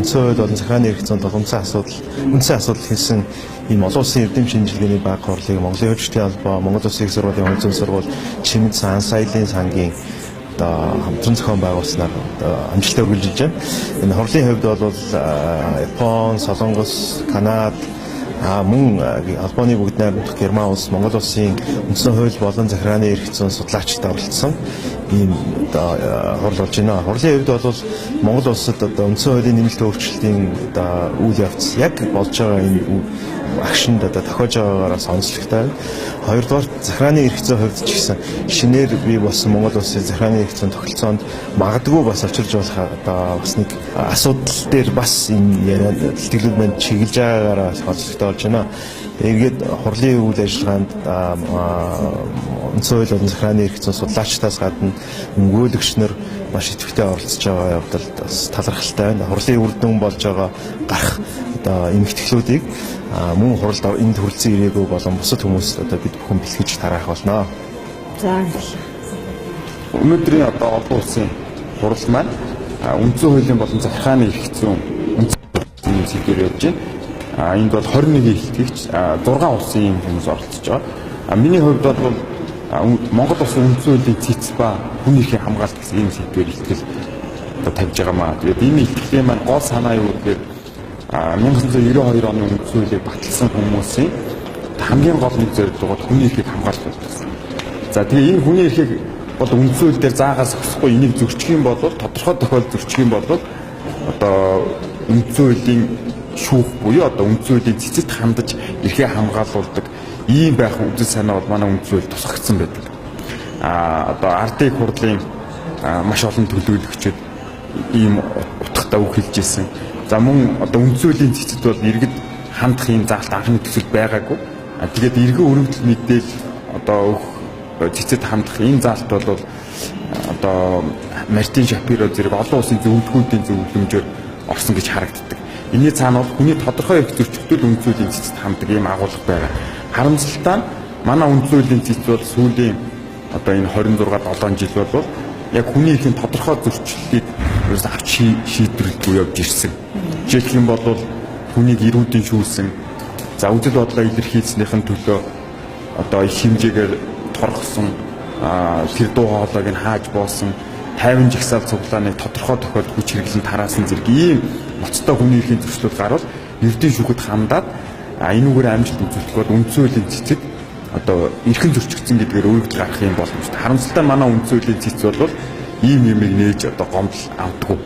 үндсэн хууль болон захиргааны эрх зүйн тулгымцсан асуудал хийсэн ийм олон улсын эрдэм шинжилгээний баг хурлыг Монголын хөгжлийн албаа, Монгол Улсын их сургуулийн хувь зүйн сургууль, Чимэд сан, Саялын сангийн хамтран зохион байгуулснаар амжилттай үргэлжилж байна. Энэ хурлын хувьд бол Япон, Солонгос, Канада мөн Албаны бүгд найрамдах Герман улс, Монгол улсын үндсэн хууль болон захиргааны эрх зүйн судлаачид оролцсон ийм хурл болж байна. Хурлын хувьд бол Монгол улсад үндсэн хуулийн нэмэлт өөрчлөлтийн үйл явц яг болж байгаа энэ агшинд тохиож байгаагаараа онцлогтой. Хоёрдугаар захиргааны эрх зүйн хувьд ч гэсэн шинээр бий болсон Монгол улсын захиргааны эрх зүйн тогтолцоонд магадгүй бас очирж болох бас нэг асуудал дээр бас энэ яриа тэтгэлэг мэнд чиглэж байгаагаараа онцлогтой болж байна. Эргээд хурлын үйл ажиллагаанд үндсэн хууль болон захиргааны эрх зүйн судлаачдаас гадна өмгөөлөгч нар маш идэвхтэй оролцож байгаа явдал бас талархалтай байна. Хурлын үр дүн болж байгаа гарах эмгэтгэлүүдийг мөн хуралд энд хүрэлцэн ирээгүй болон бусад хүмүүст бид бүхэн бэлтгэж тараах болно. За. Өнөөдрийн олон улсын хурал маань үндсэн хуулийн болон захиргааны эрх зүйн үндсэн сэдвээр явж байна. Энд бол 21 ихтгэгч 6 улсын юм хүмүүс оролцож байгаа. Миний хувьд бол Монгол улсын үндсэн хуулийн цэц ба хүн эрхийн хамгаалалт гэсэн ийм сэдвээр ихтгэл тавьж байгаа маа. Тэгээд энэ ихтгэлийн маань гол санаа юу гэхээр 1992 оны үндсэн хуулийг баталсан хүмүүсийн хамгийн гол нэг зорилго бол хүний эрхийг хамгаалах байсан. За тэгээ энэ хүний эрхийг бол үндсэн хууль дээр заагаас зогсохгүй энийг зөрчих юм бол тодорхой тохиолдолд зөрчих юм бол одоо үндсэн хуулийн шүүх буюу одоо үндсэн хуулийн цэцэд хандаж эрхээ хамгаалуулдаг ийм байх үзэл санаа бол манай үндсэн хууль тусгагдсан байдаг. Одоо ардын хурлын маш олон төлөөлөгчид ийм утгатай үг хэлж ирсэн. За мөн одоо үндсэн хуулийн цэцэд бол иргэд хандах юм заалт анхны төсөл байгаагүй. Тэгээд иргэн өргөдөл мэдээлэл одоо цэцэд хандах энэ заалт бол одоо Мартин Шапиро зэрэг олон улсын зөвлөгөөдийн зөвлөмжөөр орсон гэж харагддаг. Энийн цаана бол хүний тодорхой эрх зөрчигдөл үндсэн хуулийн цэцэд ханддаг ийм агуулга байгаа. Харамсалтай нь манай үндсэн хуулийн цэц бол сүүлийн одоо энэ 26-7 жил бол яг хүний эрхийн тодорхой зөрчлөлийг авч шийдвэрлэхгүй явж ирсэн. Жишээлх юм бол хүнийг эрүүдийн шүүлсэн, за үжил бодлоо илэрхийлснийхэн төлөө одоо их хэмжээгээр торгосон, тэр дуу хоолойг нь хааж боосон, 50 жагсаал цуглааныг тодорхой тохиолдолд хүч хэрэглэн тараасан зэрэг ийм ноцтой хүний эрхийн зөрчлүүд гарвал эрдийн шүүхэд хандаад энүүгээр амжилт үзүүлэх бол үндсэн хуулийн цэцэд одоо эрхэн зөрчигдсөн гэдгээр өөрчлөлт гарах юм боломжтой. Харамсалтай манай үндсэн хуулийн цэц бол ийм юмыг нээж одоо гомдол авдаггүй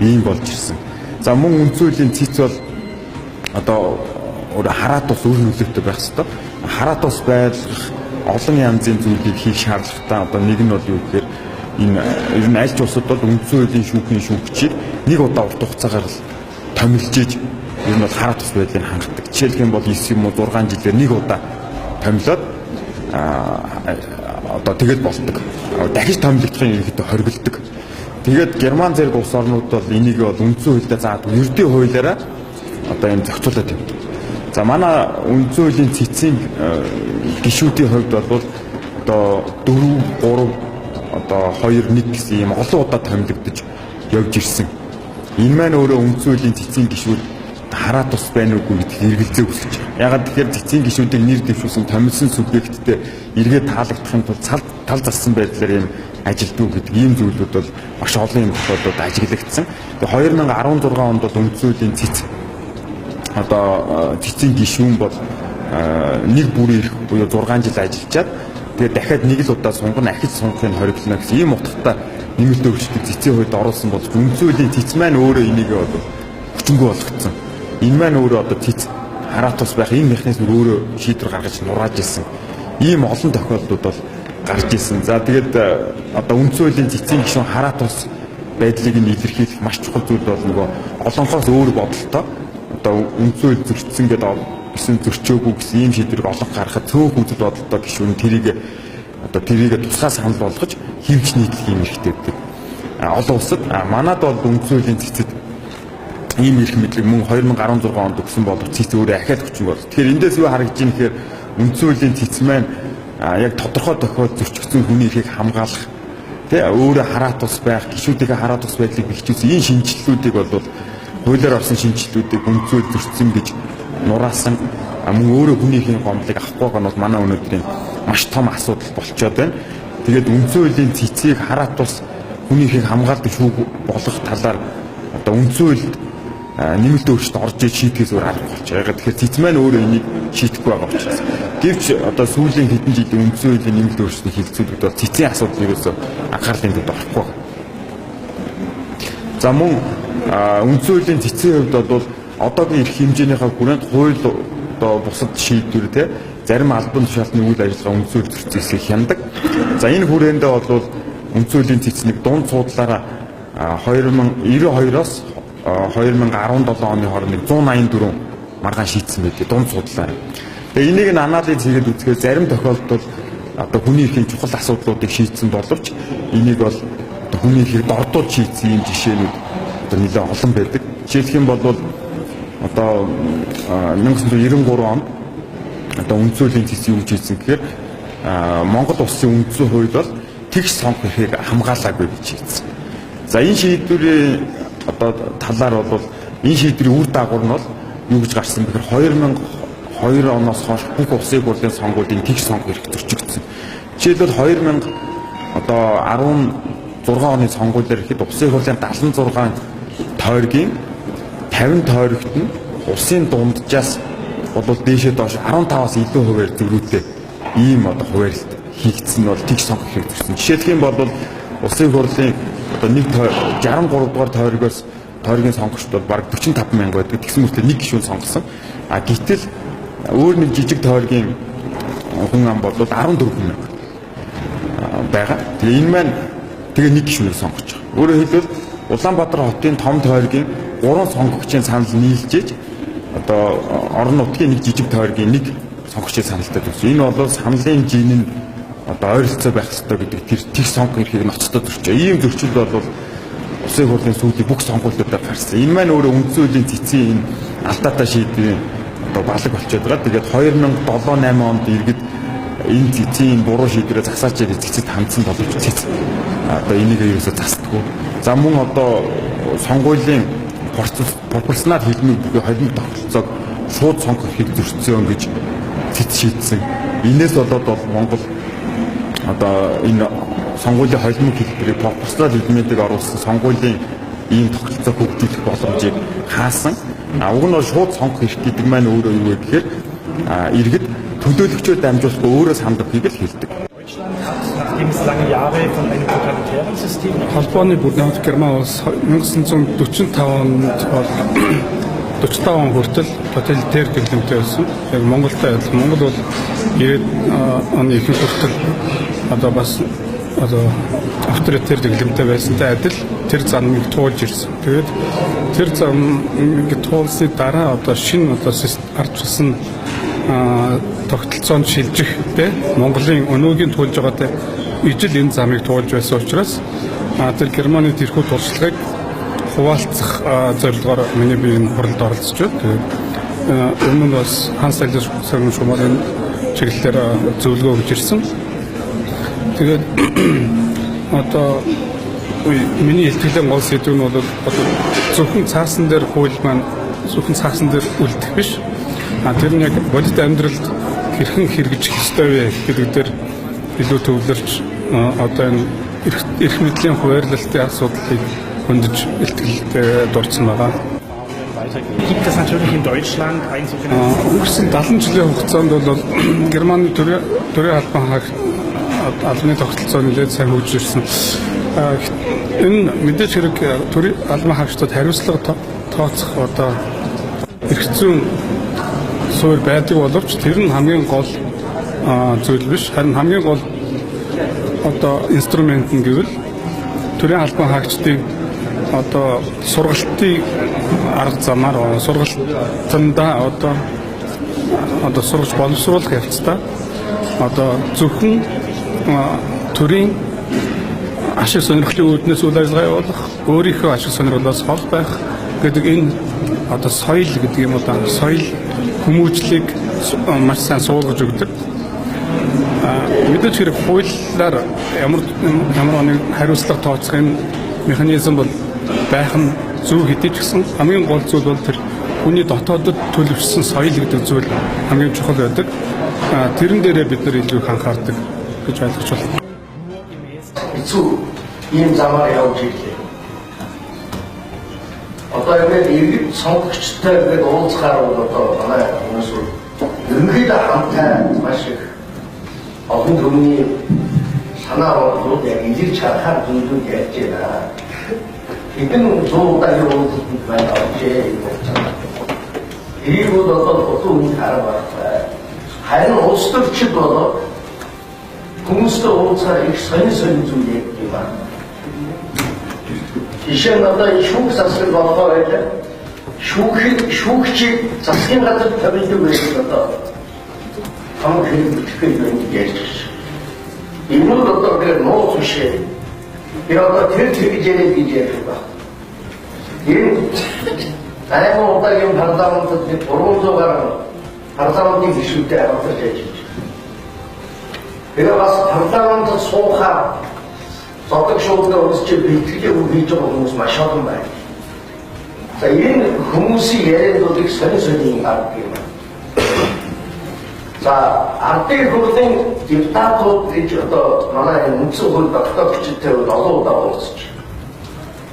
ийм болж ирсэн. За мөн үндсэн хуулийн цэц бол одоо хараат ус өөр нөлөөтэй байх ёстой. Хараат ус байлгах олон янзын зүйлийг хийх шаардлагатай. Одоо нэг нь бол юу гэхээр энэ ер нь аль ч улсад бол үндсэн хуулийн шүүхийн шүүгчийг нэг удаа урт хугацаагаар л томилжээж ер нь бол хараат ус байдлыг хангадаг. Жишээлх юм бол 9 юм уу 6 жилээр нэг удаа томилоод одоо тэгэл болдог. Дахиж томилогдохын ерөнхийдөө хоригддог. Тэгээд Герман зэрэг улс орнууд бол энийг бол үндсэн хуульдаа заадаг ердийн хуулиараа одоо энэ зохицуулаад тавьдаг. За манай үндсэн хуулийн цэцгийн гишүүдийн хувьд бол одоо 4 3 одоо 2 1 гэсэн ийм олон удаа томилогдож явж ирсэн. Энэ маань өөрөө үндсэн хуулийн цэцгийн гишүүд хараат ус байна уугүй гэдгийг эргэлзээ үсгэж байгаа. Ягаад тэгэхээр цэцгийн гишүүдийг нэр дэвшүүлсэн томилсон субъекттэй эргээд таалагдахын тулд тал зассан байдлаар ийм ажилддаг гэдэг ийм зүйлүүд бол маш олон юм тохиолдолд ажиглагдсан. Тэгээ 2016 онд бол үндсэн хуулийн цэц одоо цэцгийн гишүүн бол нэг бүрийн эрх буюу 6 жил ажиллаад тэгээ дахиад нэг л удаа сунгана ахиж сунгахыг хориглоно гэсэн ийм утгатай нэмэлт өөрчлөлтийг цэцгийн хувьд оруулсан бол үндсэн хуулийн цэц маань өөрөө энийг одоо хүчингү болгоцсон. Энэ маань өөрөө одоо цэц хараат ус байх ийм механизм өөрөө шийдвэр гаргаж нурааж ирсэн. Ийм олон тохиолдлууд бол гарч ирсэн. За тэгээд одоо үндсэн хуулийн цэцгийн гишүүн хараат ус байдлыг нь илэрхийлэх маш чухал зүйл бол нөгөө олонхоос өөр бодолтой одоо үндсэн хууль зөрчсөн гэдэг гэсэн зөрчөөгүй гэсэн ийм шийдвэрийг олонх гаргахад цөөх үзэл бодолтой гишүүн тэрийг тусгай санал болгож хэрэгж нийтлэх юм хэрэгтэй гэдэг. Олон улсад манад бол үндсэн хуулийн цэцэд ийм эрх мэдлэг мөн 2016 онд өгсөн боловч цэц өөрөө ахиад хүчин бол. Тэгэхээр эндээс юу харагдаж байна гэхээр үндсэн хуулийн цэц маань яг тодорхой тохиолдолд зөрчигдсөн хүний эрхийг хамгаалах өөрөө хараат ус байх, гишүүдийнхээ хараат ус байдлыг бэхжүүлсэн энэ шинжилэлүүдийг бол хуулиар орсон шинжилтүүдийг үнцүүл зөрчсөн гэж нураасан мөн өөрөө хүнийхээ гомдлыг авахгүй байгаа нь бол манай өнөөдрийн маш том асуудал болчиход байна. Тэгээд үндсэн хуулийн цэцгийг хараат тус хүнийхийг хамгаалдаг шүүх болох талаар одоо үндсэн хуульд нэмэлт өөрчлөлт орж иж шийтгэхээс өөр арга болчих. Яг тэгэхээр цэц маань өөрөө энийг шийдэхгүй байгаа учраас. Гэвч одоо сүүлийн хэдэн жилийн үндсэн хуулийн нэмэлт өөрчлөлтийн хилцүүлэгд бол цэцийн асуудал ерөөсөө анхаарлын дэд орохгүй байна. За мөн үндсэн хуулийн цэцгийн хувьд бол одоогийн эрх хэмжээнийхээ хүрээнд хууль одоо бусад шийдвэр те зарим албан тушаалтны үйл ажиллагаа үндсэн хууль зөрчилсөйг хяндаг. За энэ хүрээндээ бол үндсэн хуулийн цэцнийг дунд суудлаараа 2092-оос 2017 оны хооронд 184 маргаан шийдсэн байдаг дунд суудлаараа. Тэгээ энийг нь анализ хийгээд үзэхээр зарим тохиолдолд одоо хүний эрхийн чухал асуудлуудыг шийдсэн боловч энийг бол одоо хүний эрхийг дордууд шийдсэн юм жишээнүүд одоо нэлээд олон байдаг. Жишээлх юм бол одоо 1993 онд одоо үндсэн хуулийн цэц юу гэж хэлсэн гэхээр Монгол улсын үндсэн хууль бол тэгш сонгох эрхийг хамгаалаагүй гэж хэлсэн. За энэ шийдвэрийн одоо талаар бол энэ шийдвэрийн үр дагавар нь бол юу гэж гарсан бэхээр 2002 оноос хойш бүх улсын хурлын сонгуулийг тэгш сонгох эрх зөрчигдсөн. Жишээлбэл 2000 одоо 16 оны сонгуулиар ихэд улсын хурлын 76 тойргийн 50 тойрогт нь улсын дунджаас бол дээшээ доош 15-аас илүү хувиар зөрүүтэй ийм одоо хуваарлт хийгдсэн нь бол тэгш сонгох хэрэг зөрсөн. Жишээлх юм бол улсын хурлын одоо 63 дугаар тойрогоос тойргийн сонгогчд бол бараг 45 мянга байдаг. Тэгсэн мөртлөө нэг гишүүн сонгосон. Гэтэл өөр нэг жижиг тойргийн хүн ам бол 14 мянга байгаа. Тэгээ энэ маань тэгээ нэг гишүүнийг сонгож байгаа. Өөрөөр хэлбэл Улаанбаатар хотын том тойргийн 3 сонгогчийн санал нийлжээж одоо орон нутгийн нэг жижиг тойргийн нэг сонгогчийн саналтай төсөв. Энэ бол саналын жин нь одоо ойролцоо байх ёстой гэдэг тэр тэг сонгох эрхийг ноцтой зөрчөө. Ийм зөрчил бол улсын хурлын сүүлийн бүх сонгуулиудаар гарсан. Энэ маань өөрөө үндсэн хуулийн цэцгийн энэ алдаатай шийдвэрийн одоо балаг болчиход байгаа. Тэгээд 2007-8 онд иргэд энэ цэцгийн буруу шийдвэрээ засаач ирэх цэцэд хандсан боловч цэц одоо энийг ерөөсөө засдаггүй. За мөн одоо сонгуулийн пропорционал хэлмийг бүхий холимог тогтолцоог шууд сонгох эрхийг зөрчсөн гэж цэц шийдсэн. Инээс болоод бол Монгол одоо энэ сонгуулийн холимог хэлбэрийг пропорционал хэлмүүдийг оруулсан сонгуулийн ийм тогтолцоог хөгжүүлэх боломжийг хаасан. Уг нь бол шууд сонгох эрх гэдэг маань өөрөө юу вэ гэхээр иргэд төлөөлөгчөөр дамжуулахгүй өөрөө сандах хийх л хэлдэг. Nachdem es lange Jahre von einem totalitären System Холбооны бүрийн хамт Герман улс 1945 онд 47 он хүртэл тоталитар дэглэмтэй байсан. Яг Монголтой адилхан. Монгол бол 90 оны ихэнх хүртэл одоо бас одоо авторитар дэглэмтэй байсантай адил тэр замыг туулж ирсэн. Тэгээд тэр замыг туулсны дараа одоо шинэ одоо гарч ирсэн тогтолцоонд шилжихтэй Монголын өнөөгийн туулж байгаатай ижил энэ замыг туулж байсан учраас тэр Германы тэрхүү туршлагыг хуваалцах зорилгоор миний би энэ хурлд оролцож байна. Тэгээд өмнө нь бас Ханс Айлер Шумарын чиглэлээр зөвлөгөө өгч ирсэн. Тэгээд одоо миний илтгэлийн гол сэдв нь бол зөвхөн цаасан дээр хууль маань зөвхөн цаасан дээр үлдэх биш. Тэр нь яг бодит амьдралд хэрхэн хэрэгжих ёстой вэ гэдэг дээр илүү төвлөрч одоо энэ эрх мэдлийн хуваарлалтын асуудлыг хөндөж илтгэлтэй дурдсан байгаа. Gibt es natürlich in Deutschland ein sogenanntes Өнгөрсөн 70 жилийн хугацаанд бол Германы төрийн албаны тогтолцоо нэлээд сайн хөгжиж ирсэн. Энэ мэдээж хэрэг төрийн албан хаагчдад хариуцлага тооцох одоо эрх зүйн суурь байдаг боловч тэр нь хамгийн гол зүйл биш. Харин хамгийн гол одоо инструмент нь гэвэл төрийн албан хаагчдын одоо сургалтын арга замаар сургалтанда одоо сургаж боловсруулах явцдаа одоо зөвхөн төрийн ашиг сонирхлын үүднээс үйл ажиллагаа явуулах, өөрийнхөө ашиг сонирхлоос хол байх гэдэг энэ одоо соёл гэдэг юм одоо соёл хүмүүжлийг маш сайн суулгаж өгдөг. Мэдээж хэрэг хуулиар ямар нэг хариуцлага тооцох энэ механизм бол байх нь зөв хэдий ч гэсэн хамгийн гол зүйл бол тэр хүний дотоодод төлөвшсөн соёл гэдэг зүйл хамгийн чухал байдаг. Тэрэн дээрээ бид нар илүү их анхаардаг гэж ойлгож байна. Хэцүү ийм замаар явж ирлээ. Одоо ингээд иргэд сонгогчтой ингээд уулзахаар бол одоо манай хүмүүс ерөнхийдөө хамтаа маш их олон төрний санаа бодлууд яг илэрч харахаар зүйлүүд ярьж байна. Хэдэн 100 удаагийн уулзалтанд байна авчээ. Тэрийг бол одоо олон хүн хараа. Харин улс төрчид болоод хүмүүстэй уулзахаар их сонин зүйл ярьж байна. Жишээ нь одоо шүүх засаг болгоо байлаа. Шүүгчийг засгийн газар тавьдаг байсан одоо хамаг хэлбэртэй юм ярьж байна. Энэ нь одоо гэр нууц бишээ. Тэр одоо тэр гэж ярьж байна. Энэ аймаг удаагийн парламентод 300 гаруй парламентын гишүүдтэй хамтарч ажиллаж байна. Тэгэхээр бас парламентод суухаар зодог шуудаа өсч бэлтгэл хийж байгаа хүмүүс маш олон байна. За энэ хүмүүсийн яриад их сонин гардаг юм. За ардын хурлын депутатууд гэж одоо манай үндсэн хууль тогтоогчтой олон удаа уулзсан.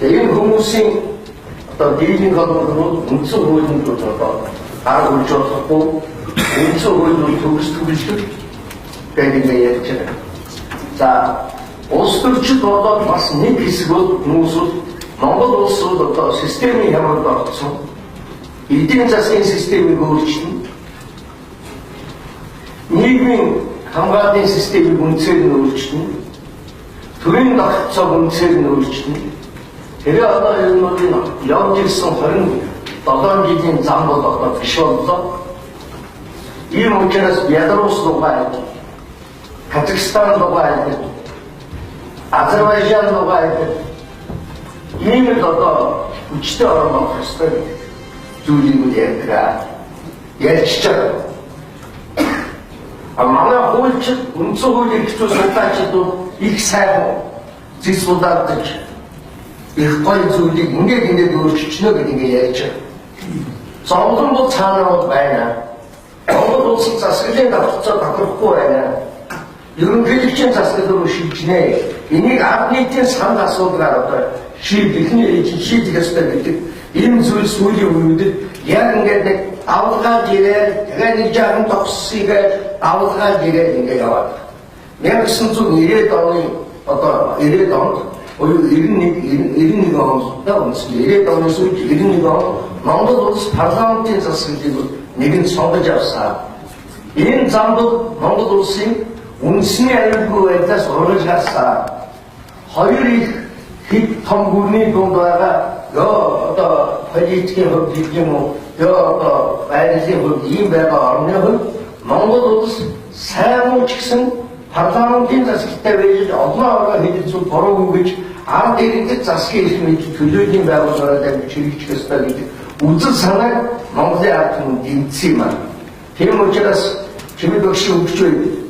Энэ хүмүүсийн одоо дийлэнх холбоот үндсэн хуулинд одоо арга хурж болохгүй үндсэн хуулийг төгсгөлдөг гэдэг нь ярьж байна. За улс төрчид болоод бас нэг хэсэг бол хүмүүсүүд Монгол улс бол одоо системийн хямралд орсон. Эдийн засгийн системийг өөрчилнө. Нийгмийн хамгааллын системийг үнцээр нь өөрчилнө. Төрийн тогтцоог үнцээр нь өөрчилнө. Тэр одоо энэ явж ирсэн 27 жилийн зам бол одоо биш боллоо. Ийм учраас Беларусь руугаа, Казахстан руугаа, Азербайджан руугаа ийм л одоо хүчтэй орнох ёстой зүйлүүд ярьж байгаа. Манай хуульчид үндсэн хуулийн хэцүү судлаачдууд их сайхан зис судаадж их гоё зүйлийг ингээд өөрчилнө гэдэг ярьж байгаа. Зовлон бол цаанаа байна. Монгол улсын засаглалын давтцаа тохирохгүй байна. Ерөнхийлөгчийн засаглал руу шилжнэ. Энийг ард нийтийн санд асуудлаар одоо шийдэх ёстой гэдэг энэ зүйл сүүлийн үеүүдэд яг ингээд нэг авалгаад ирээд тэгээд нэг жаахан токсыг авалгаад ирээд ингээд яваад. 1990 оны одоо 90 онд 91 онд онцлог 90 оны сүүлд 91 онд Монгол улс парламентын засаглалыг нэгэн сонгож авсан. Энэ замд Монгол улсын үндэсний аюулгүй байдлаас ургаж гарсан. Хоёр их хэд том гүрний дунд байгаа одоо политикийн хувьд гэх юм уу одоо байгалийн хувьд ийм байгаа орны хувьд Монгол улс сайн уу ч гэсэн парламентын засагтай байж олон ороо хэлэлцүүл буруугүй гэж ард иргэдэд засгийн эрх мэдэл төлөөний байгууллагаараа дамжиж хэрэгжих ёстой гэдэг үзэл санааг Монголын ард түмэнд дэмжсэн юм аа. Тийм учраас чимэд өгш өгч бай.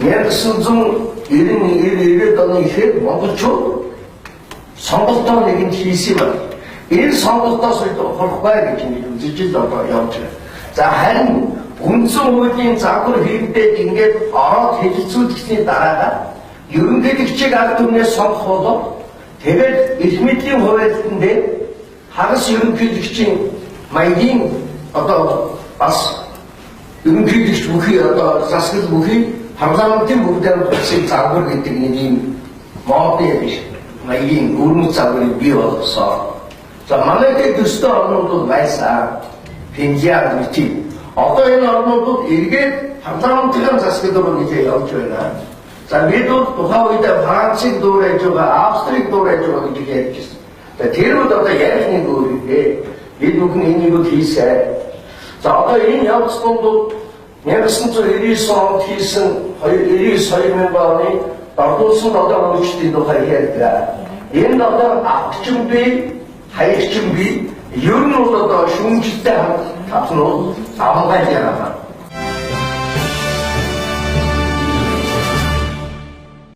1990 оны ихэд монголчууд сонголтоо нэгэнд хийсэн юм. Энэ сонголтоос хурахгүй гэж үзэж л одоо явж байна. За харин үндсэн хуулийн загвар хэрэгдээд ингээд ороод хэлэлцүүлэхний дараа ерөнхийлөгчийг ард түмнээс сонгох болоод тэгээд эрх мэдлийн хуваалтан дээр хагас ерөнхийлөгчийн маягийн одоо бас ерөнхийлөгч бүхий одоо засаг бүхий парламентын бүгдээр утсан загвар гэдэг нэг юм модын биш маягийн гүрмүц загварыг бий болгосон. За манайд төстэй орнууд бол байсан. Пензиар мэтий. Одоо энэ орнуудад эргээд парламентын засаг руу нэлээд явж байна. За бид бол тухайн үед Францыг дуурайж байгаа, Австрийг дуурайж байгаа гэж ярьжсэн. За тэр үед одоо яаж нэг өөрөөр бид бүхэн энийг хийсэн. За одоо энэ явц дунд 1999 онд хийсэн 2000 оны Дордуулсан одоо өөрчлөлтийн тухай ярьдаг. Энэ одоо авчим бий, хаягчим бий, ер нь бол одоо шүүмжлэлтэй хатнууд авангаал яраа.